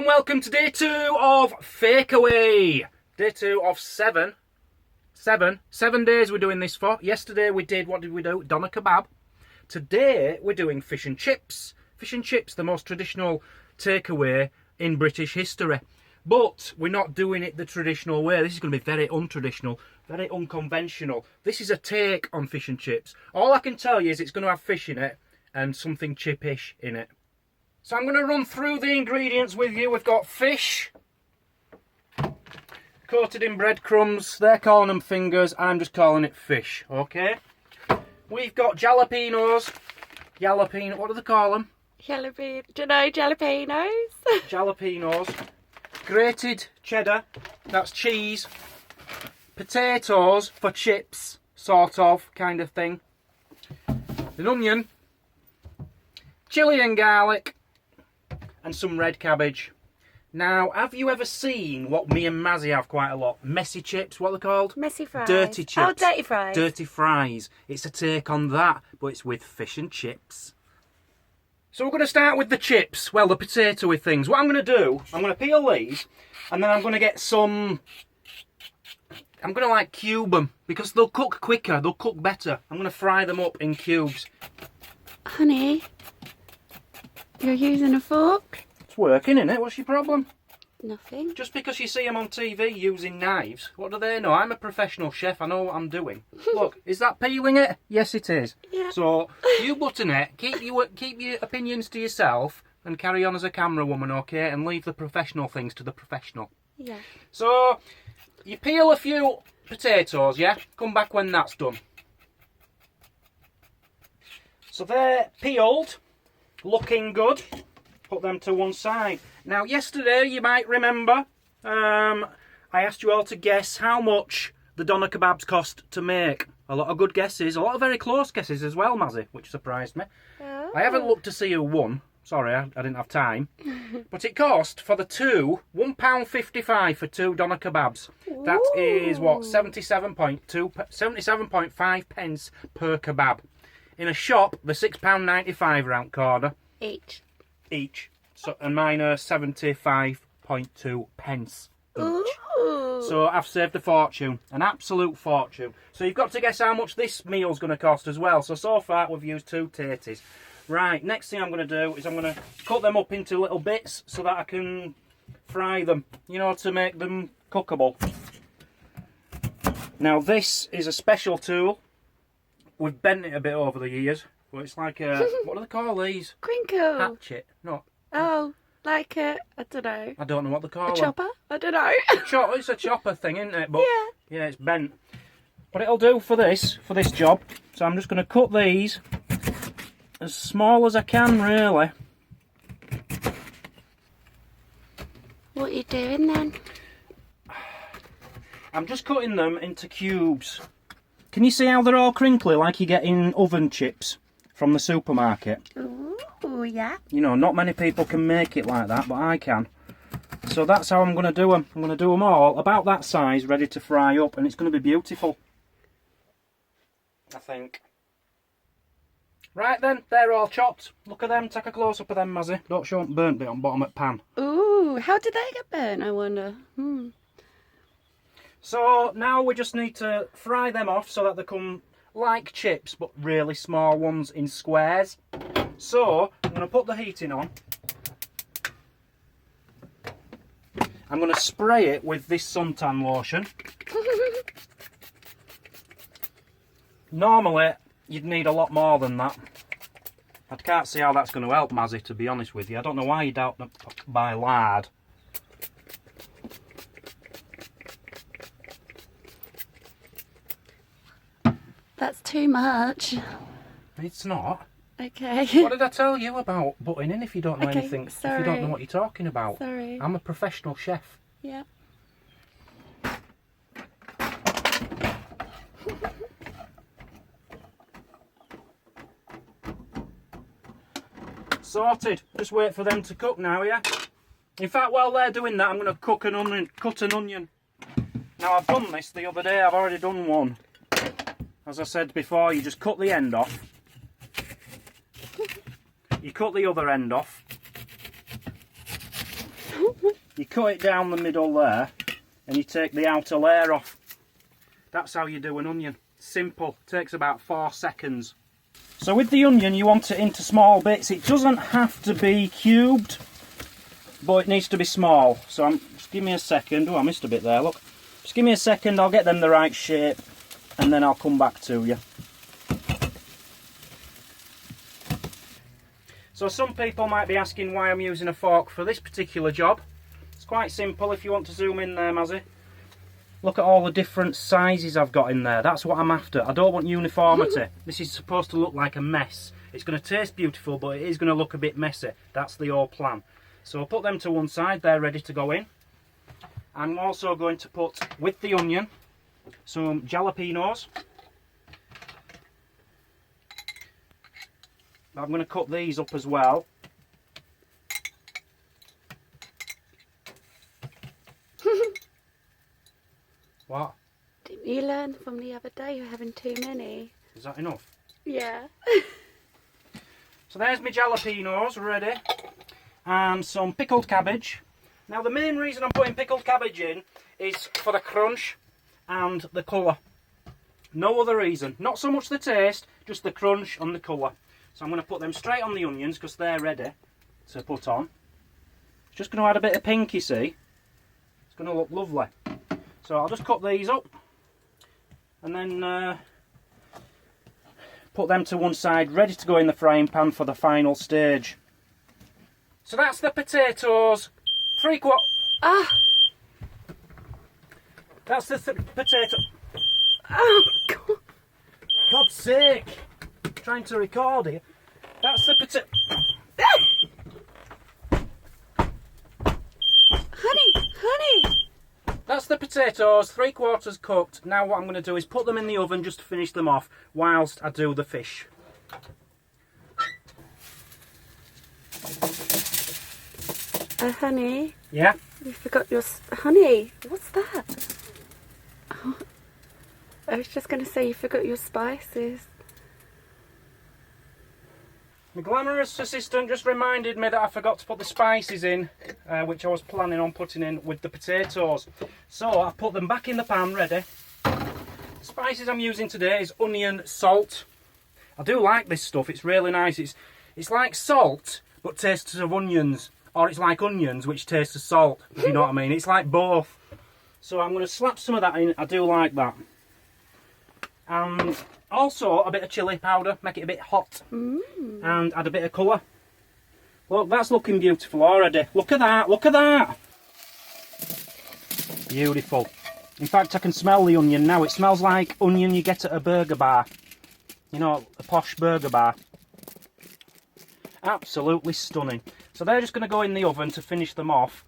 welcome to day 2 of Fakeaway. Day 2 of 7 days we're doing this for. Yesterday we did, what did we do? Doner kebab. Today we're doing fish and chips. Fish and chips, the most traditional takeaway in British history. But we're not doing it the traditional way. This is going to be very untraditional, very unconventional. This is a take on fish and chips. All I can tell you is it's going to have fish in it and something chippish in it. So I'm going to run through the ingredients with you. We've got fish, coated in breadcrumbs. They're calling them fingers. I'm just calling it fish, okay? We've got jalapenos. What do they call them? Jalapenos. Jalapenos. Grated cheddar. That's cheese. Potatoes for chips, sort of, kind of thing. An onion. Chilli and garlic. And some red cabbage. Now, have you ever seen what me and Mazzy have quite a lot? Messy chips, what are they called? Messy fries. Dirty chips. Oh, dirty fries. Dirty fries. It's a take on that, but it's with fish and chips. So we're going to start with the chips. Well, the potato-y things. What I'm going to do, I'm going to peel these, and then I'm going to get some... I'm going to like cube them, because they'll cook quicker, they'll cook better. I'm going to fry them up in cubes. Honey, you're using a fork? It's working, isn't it? What's your problem? Nothing. Just because you see them on TV using knives, what do they know? I'm a professional chef, I know what I'm doing. Look, is that peeling it? Yes, it is. Yeah. So, you button it, keep your opinions to yourself, and carry on as a camera woman, okay? And leave the professional things to the professional. Yeah. So, you peel a few potatoes, yeah? Come back when that's done. So they're peeled, looking good. Put them to one side. Now, yesterday, you might remember, I asked you all to guess how much the doner kebabs cost to make. A lot of good guesses, a lot of very close guesses as well, Mazzy, which surprised me. Oh. I haven't looked to see who won. Sorry, I didn't have time. But it cost, for the two, £1.55 for 2 doner kebabs. That is, what, 77.5 pence per kebab. In a shop, they're £6.95 round corner. Each. So, and mine are 75.2 pence each. Ooh. So I've saved a fortune, an absolute fortune. So you've got to guess how much this meal's going to cost as well. So far we've used 2 taties. Right, next thing I'm going to do is I'm going to cut them up into little bits so that I can fry them, you know, to make them cookable. Now this is a special tool. We've bent it a bit over the years. But it's like a, what do they call these? Crinkle. Hatchet. No. Oh, like a, I don't know. I don't know what they call A them. chopper? I don't know. It's a chopper thing, isn't it? But Yeah. yeah, it's bent. But it'll do for this job. So I'm just going to cut these as small as I can, really. What are you doing then? I'm just cutting them into cubes. Can you see how they're all crinkly, like you get in oven chips from the supermarket? Ooh, yeah. You know, not many people can make it like that, but I can. So that's how I'm going to do them. I'm going to do them all about that size, ready to fry up, and it's going to be beautiful. I think. Right then, they're all chopped. Look at them, take a close-up of them, Mazzy. Don't show them burnt bit on bottom of the pan. Ooh, how did they get burnt, I wonder? So now we just need to fry them off so that they come like chips, but really small ones in squares. So I'm going to put the heating on. I'm going to spray it with this suntan lotion. Normally you'd need a lot more than that. I can't see how that's going to help, Mazzy, to be honest with you. I don't know why you doubt buy lard. That's too much. It's not. Okay. What did I tell you about butting in if you don't know Okay, anything? sorry. If you don't know what you're talking about? Sorry. I'm a professional chef. Yeah. Sorted. Just wait for them to cook now, yeah? In fact, while they're doing that, I'm going to cut an onion. Now, I've done this the other day. I've already done one. As I said before, you just cut the end off. You cut the other end off. You cut it down the middle there and you take the outer layer off. That's how you do an onion. Simple, takes about 4 seconds. So with the onion you want it into small bits. It doesn't have to be cubed, but it needs to be small. So just give me a second. Oh, I missed a bit there, look. Just give me a second, I'll get them the right shape and then I'll come back to you. So some people might be asking why I'm using a fork for this particular job. It's quite simple. If you want to zoom in there, Mazzy. Look at all the different sizes I've got in there. That's what I'm after. I don't want uniformity. This is supposed to look like a mess. It's going to taste beautiful, but it is going to look a bit messy. That's the whole plan. So I'll put them to one side. They're ready to go in. I'm also going to put, with the onion, some jalapenos. I'm going to cut these up as well. What? Didn't you learn from the other day you're having too many? Is that enough? Yeah. So there's my jalapenos ready. And some pickled cabbage. Now the main reason I'm putting pickled cabbage in is for the crunch and the colour. No other reason. Not so much the taste, just the crunch and the colour. So I'm going to put them straight on the onions because they're ready to put on. It's just going to add a bit of pink, you see. It's going to look lovely. So I'll just cut these up and then put them to one side, ready to go in the frying pan for the final stage. So that's the potatoes. 3/4. Ah! That's the potato. Oh, God. God's sake! I'm trying to record here. That's the potato. Honey! That's the potatoes, 3/4 cooked. Now what I'm going to do is put them in the oven just to finish them off whilst I do the fish. Honey, Yeah? you forgot your... Honey, what's that? Oh, I was just going to say you forgot your spices. My glamorous assistant just reminded me that I forgot to put the spices in, which I was planning on putting in with the potatoes. So I put them back in the pan ready. The spices I'm using today is onion, salt. I do like this stuff, it's really nice. It's like salt, but tastes of onions. Or it's like onions, which tastes of salt, if you know what I mean. It's like both. So I'm going to slap some of that in, I do like that. And also a bit of chilli powder, make it a bit hot. And add a bit of colour. Look, that's looking beautiful already. Look at that, look at that. Beautiful. In fact, I can smell the onion now. It smells like onion you get at a burger bar. You know, a posh burger bar. Absolutely stunning. So they're just going to go in the oven to finish them off,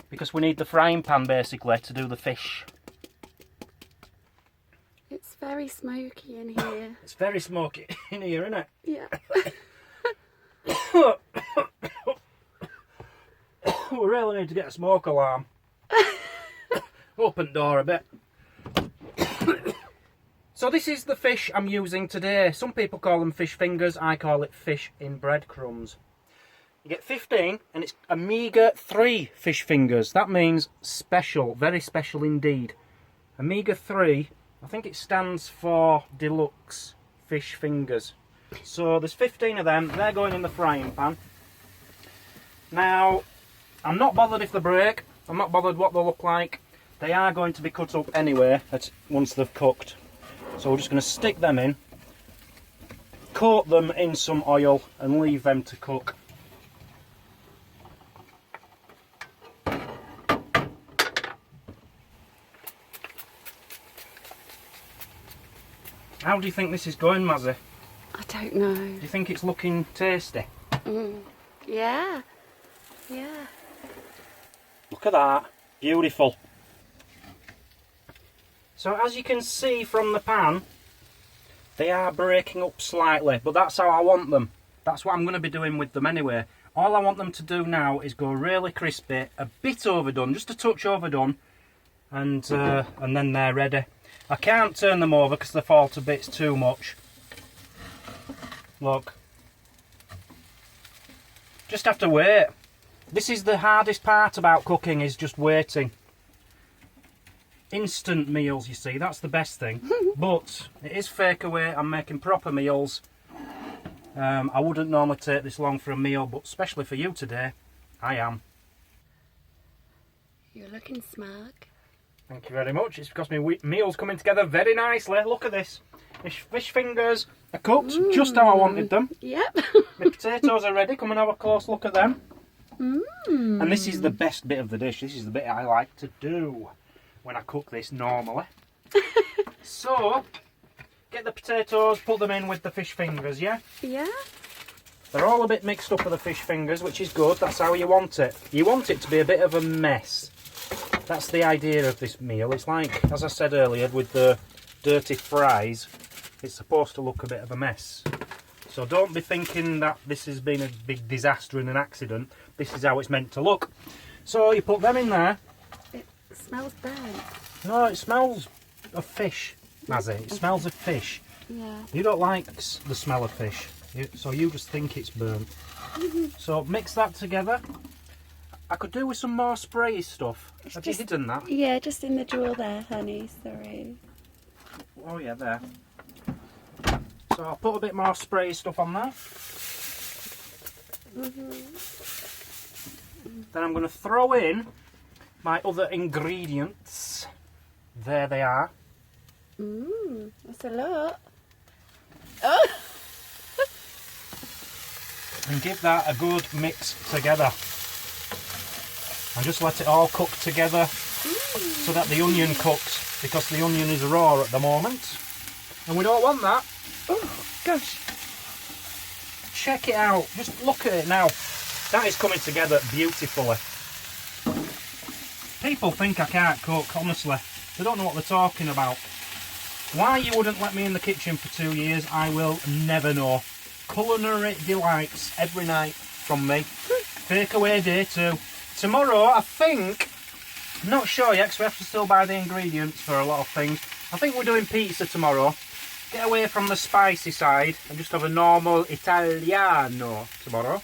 because we need the frying pan basically to do the fish. It's very smoky in here. It's very smoky in here, isn't it? Yeah. We really need to get a smoke alarm. Open door a bit. So this is the fish I'm using today. Some people call them fish fingers, I call it fish in breadcrumbs. You get 15 and it's omega-3 fish fingers. That means special, very special indeed. Omega-3, I think it stands for deluxe fish fingers. So there's 15 of them, they're going in the frying pan. Now, I'm not bothered if they break, I'm not bothered what they look like. They are going to be cut up anyway once they've cooked. So we're just going to stick them in, coat them in some oil and leave them to cook. How do you think this is going, Mazzy? I don't know. Do you think it's looking tasty? Yeah. Yeah. Look at that. Beautiful. So as you can see from the pan, they are breaking up slightly, but that's how I want them. That's what I'm going to be doing with them anyway. All I want them to do now is go really crispy, a bit overdone, just a touch overdone, and then they're ready. I can't turn them over because they fall to bits too much. Look. Just have to wait. This is the hardest part about cooking, is just waiting. Instant meals, you see, that's the best thing. But it is Fakeaway. I'm making proper meals. I wouldn't normally take this long for a meal, but especially for you today, I am. You're looking smug. Thank you very much. It's because my meal's coming together very nicely. Look at this. Fish fingers are cooked just how I wanted them. Yep. My potatoes are ready. Come and have a close look at them. And this is the best bit of the dish. This is the bit I like to do when I cook this normally. So, get the potatoes, put them in with the fish fingers, yeah? Yeah. They're all a bit mixed up with the fish fingers, which is good. That's how you want it. You want it to be a bit of a mess. That's the idea of this meal. It's like, as I said earlier, with the dirty fries, it's supposed to look a bit of a mess. So don't be thinking that this has been a big disaster and an accident. This is how it's meant to look. So you put them in there. It smells burnt. No, it smells of fish, Mazzy. It smells of fish. Yeah. You don't like the smell of fish, so you just think it's burnt. So mix that together. I could do with some more spray stuff. Have you hidden that? Yeah, just in the drawer there, honey. Sorry. Oh yeah, there. So I'll put a bit more spray stuff on there. Then I'm going to throw in my other ingredients. There they are. That's a lot. Oh! And give that a good mix together. And just let it all cook together so that the onion cooks, because the onion is raw at the moment. And we don't want that. Oh, gosh. Check it out. Just look at it now. That is coming together beautifully. People think I can't cook, honestly. They don't know what they're talking about. Why you wouldn't let me in the kitchen for 2 years, I will never know. Culinary delights every night from me. Fakeaway day 2. Tomorrow, I think, I'm not sure yet because we have to still buy the ingredients for a lot of things. I think we're doing pizza tomorrow. Get away from the spicy side and just have a normal Italiano tomorrow.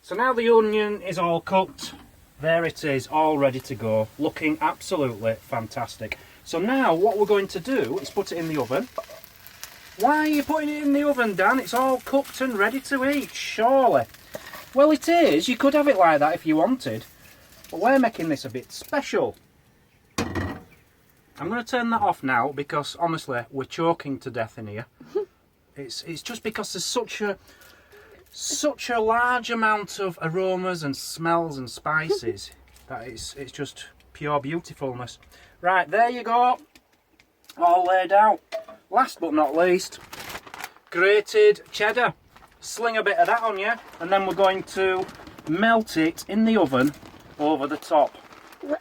So now the onion is all cooked. There it is, all ready to go. Looking absolutely fantastic. So now what we're going to do is put it in the oven. Why are you putting it in the oven, Dan? It's all cooked and ready to eat, surely. Well, it is. You could have it like that if you wanted. But we're making this a bit special. I'm going to turn that off now because, honestly, we're choking to death in here. It's just because there's such a large amount of aromas and smells and spices that it's just pure beautifulness. Right, there you go. All laid out. Last but not least, grated cheddar. Sling a bit of that on you, and then we're going to melt it in the oven over the top.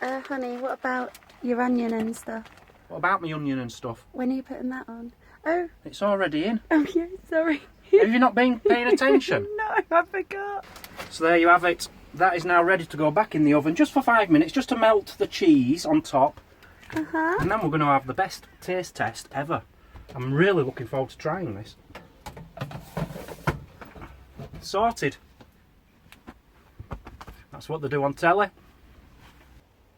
Honey, what about your onion and stuff? What about my onion and stuff? When are you putting that on? Oh. It's already in. Oh, yeah, sorry. Have you not been paying attention? No, I forgot. So there you have it. That is now ready to go back in the oven just for 5 minutes, just to melt the cheese on top. And then we're going to have the best taste test ever. I'm really looking forward to trying this. Sorted. That's what they do on telly.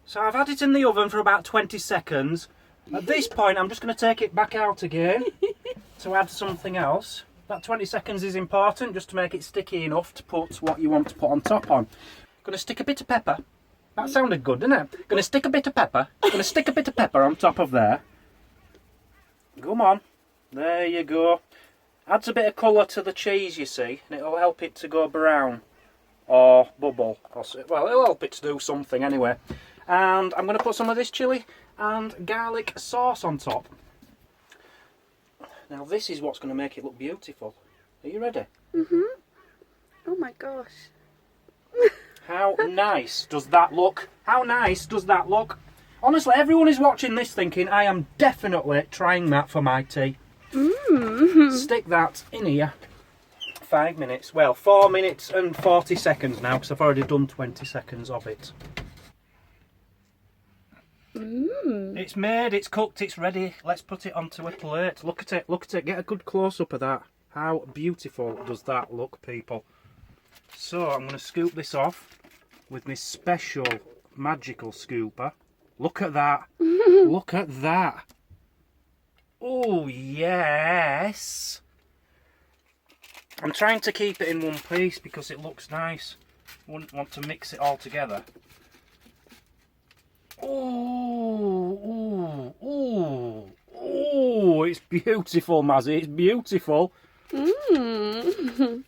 So I've had it in the oven for about 20 seconds. At this point I'm just going to take it back out again to add something else. That 20 seconds is important just to make it sticky enough to put what you want to put on top on. Going to stick a bit of pepper. That sounded good, didn't it? Going to stick a bit of pepper. Going to stick a bit of pepper on top of there. Come on. There you go. Adds a bit of colour to the cheese, you see, and it'll help it to go brown or bubble. Well, it'll help it to do something anyway. And I'm going to put some of this chilli and garlic sauce on top. Now this is what's going to make it look beautiful. Are you ready? Oh my gosh. How nice does that look? How nice does that look? Honestly, everyone is watching this thinking, I am definitely trying that for my tea. Stick that in here. 5 minutes. Well, 4 minutes and 40 seconds now, because I've already done 20 seconds of it. It's made, it's cooked, it's ready. Let's put it onto a plate. Look at it, look at it. Get a good close-up of that. How beautiful does that look, people? So I'm going to scoop this off with my special magical scooper. Look at that. Look at that. Oh, yes. I'm trying to keep it in one piece because it looks nice. Wouldn't want to mix it all together. Oh, oh, oh, oh, it's beautiful, Mazzy, it's beautiful.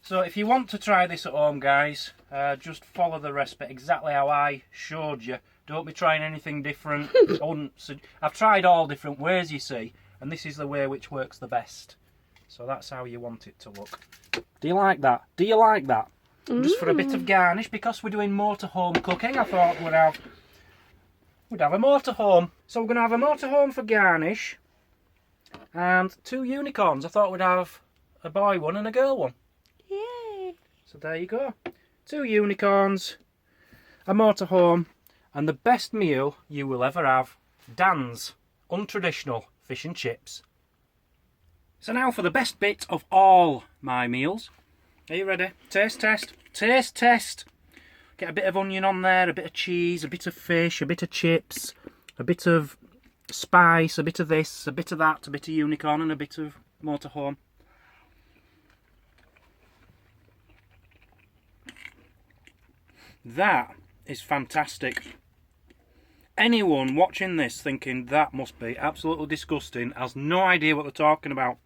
So if you want to try this at home, guys, just follow the recipe exactly how I showed you. Don't be trying anything different. I've tried all different ways, you see, and this is the way which works the best. So that's how you want it to look. Do you like that? Do you like that? Just for a bit of garnish, because we're doing motorhome cooking, I thought we'd have a motorhome. So we're going to have a motorhome for garnish, and 2 unicorns. I thought we'd have a boy one and a girl one. Yay! So there you go. 2 unicorns, a motorhome, and the best meal you will ever have. Dan's untraditional fish and chips. So now for the best bit of all my meals. Are you ready? Taste test. Taste test. Get a bit of onion on there, a bit of cheese, a bit of fish, a bit of chips, a bit of spice, a bit of this, a bit of that, a bit of unicorn, and a bit of motorhome. That is fantastic. Anyone watching this thinking that must be absolutely disgusting has no idea what they're talking about.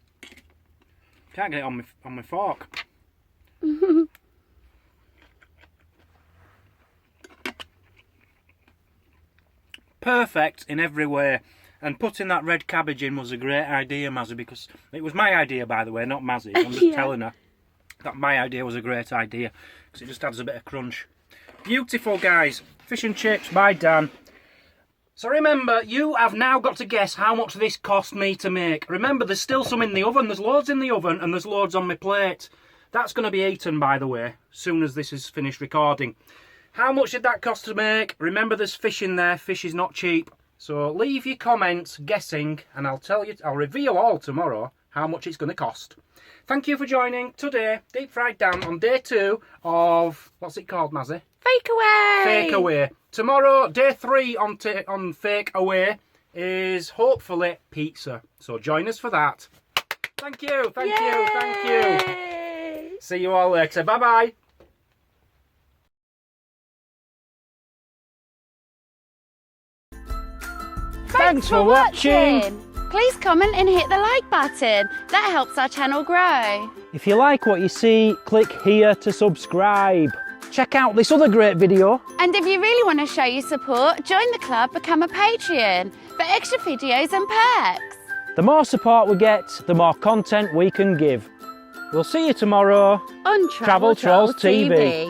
Can't get it on my fork. Perfect in every way. And putting that red cabbage in was a great idea, Mazzy, because it was my idea, by the way, not Mazzy's. I'm just telling her that my idea was a great idea, because it just adds a bit of crunch. Beautiful, guys. Fish and chips by Dan. So remember, you have now got to guess how much this cost me to make. Remember, there's still some in the oven. There's loads in the oven, and there's loads on my plate. That's going to be eaten, by the way, as soon as this is finished recording. How much did that cost to make? Remember, there's fish in there. Fish is not cheap. So leave your comments guessing, and I'll reveal all tomorrow how much it's going to cost. Thank you for joining today, Deep Fried Dan, on day 2 of, what's it called, Mazzy? Fakeaway! Fakeaway. Tomorrow, day 3 on Fakeaway is hopefully pizza. So join us for that. Thank you, thank you, thank you. See you all later. Bye-bye. Thanks for watching. Please comment and hit the like button. That helps our channel grow. If you like what you see, click here to subscribe. Check out this other great video. And if you really want to show your support, join the club, become a Patreon for extra videos and perks. The more support we get, the more content we can give. We'll see you tomorrow On Travel Trolls TV.